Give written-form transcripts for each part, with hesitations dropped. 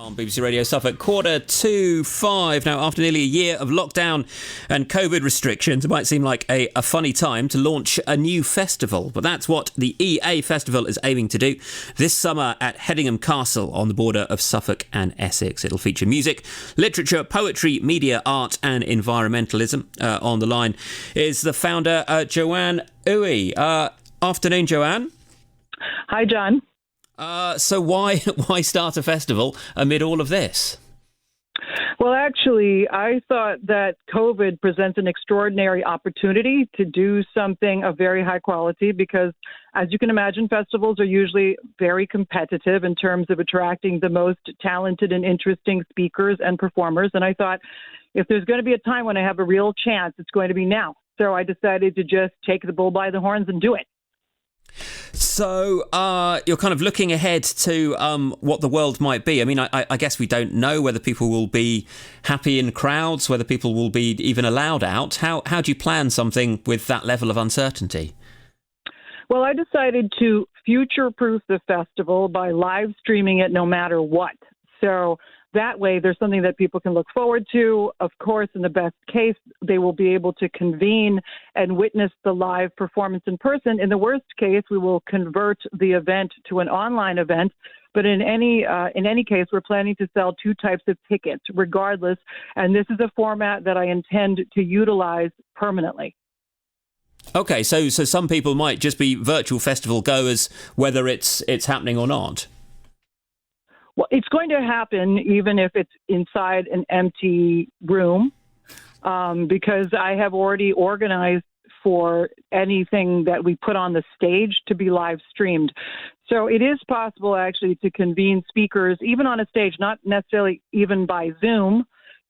On BBC Radio Suffolk, 4:45. Now, after nearly a year of lockdown and COVID restrictions, it might seem like a funny time to launch a new festival. But that's what the EA Festival is aiming to do this summer at Hedingham Castle on the border of Suffolk and Essex. It'll feature music, literature, poetry, media, art and environmentalism. On the line is the founder, Joanne Ooi. Afternoon, Joanne. Hi, John. So why start a festival amid all of this? Well, actually, I thought that COVID presents an extraordinary opportunity to do something of very high quality because, as you can imagine, festivals are usually very competitive in terms of attracting the most talented and interesting speakers and performers. And I thought, if there's going to be a time when I have a real chance, it's going to be now. So I decided to just take the bull by the horns and do it. So you're kind of looking ahead to what the world might be. I mean, I guess we don't know whether people will be happy in crowds, whether people will be even allowed out. How do you plan something with that level of uncertainty? Well, I decided to future-proof the festival by live streaming it no matter what. So that way, there's something that people can look forward to. Of course, in the best case, they will be able to convene and witness the live performance in person. In the worst case, we will convert the event to an online event. But in any case, we're planning to sell two types of tickets, regardless. And this is a format that I intend to utilize permanently. Okay, so some people might just be virtual festival goers, whether it's happening or not. Well, it's going to happen even if it's inside an empty room, because I have already organized for anything that we put on the stage to be live streamed. So it is possible actually to convene speakers, even on a stage, not necessarily even by Zoom,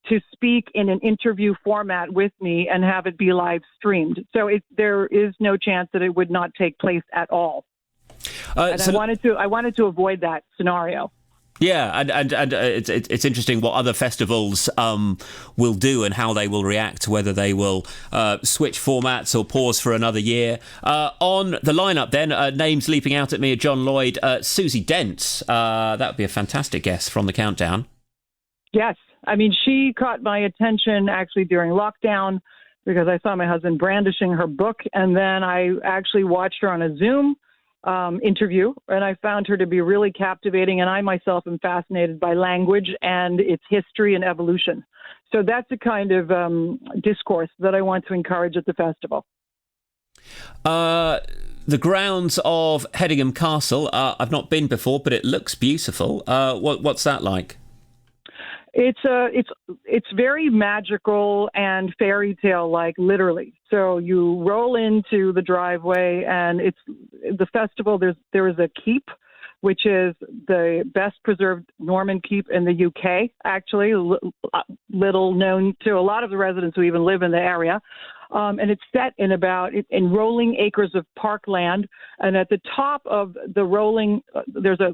to speak in an interview format with me and have it be live streamed. So there is no chance that it would not take place at all. And I wanted to avoid that scenario. Yeah, and it's interesting what other festivals will do and how they will react, whether they will switch formats or pause for another year. On the lineup then, names leaping out at me are John Lloyd, Susie Dent. That would be a fantastic guest from the countdown. Yes, I mean, she caught my attention actually during lockdown because I saw my husband brandishing her book, and then I actually watched her on a Zoom interview, and I found her to be really captivating, and I myself am fascinated by language and its history and evolution. So that's the kind of discourse that I want to encourage at the festival. The grounds of Hedingham Castle, I've not been before, but it looks beautiful. What's that like? It's very magical and fairy tale like, literally. So you roll into the driveway, and it's the festival. There is a keep, which is the best preserved Norman keep in the UK. Actually, little known to a lot of the residents who even live in the area. And it's set in rolling acres of parkland. And at the top of the rolling, there's a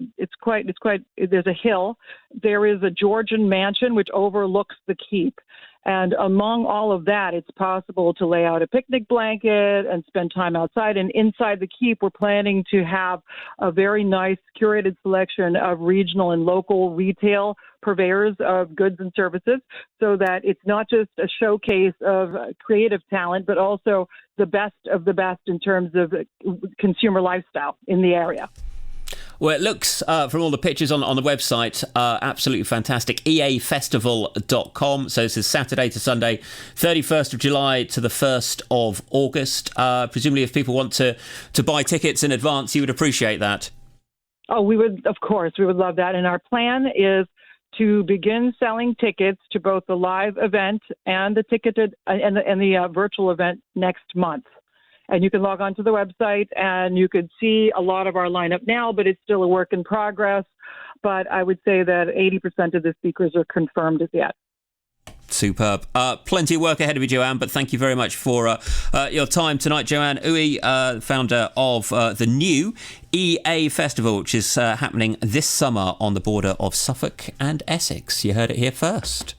hill. There is a Georgian mansion which overlooks the keep. And among all of that, it's possible to lay out a picnic blanket and spend time outside. And inside the keep, we're planning to have a very nice curated selection of regional and local retail purveyors of goods and services, so that it's not just a showcase of creative talent, but also the best of the best in terms of consumer lifestyle in the area. Well, it looks, from all the pictures on the website, absolutely fantastic. eafestival.com. So this is Saturday to Sunday, 31st of July to the 1st of August. Presumably, if people want to buy tickets in advance, you would appreciate that. Oh, we would, of course. We would love that. And our plan is to begin selling tickets to both the live event and the ticketed and the virtual event next month. And you can log on to the website and you could see a lot of our lineup now, but it's still a work in progress. But I would say that 80% of the speakers are confirmed as yet. Superb. Plenty of work ahead of you, Joanne, but thank you very much for your time tonight. Joanne Ooi, founder of the new EA Festival, which is happening this summer on the border of Suffolk and Essex. You heard it here first.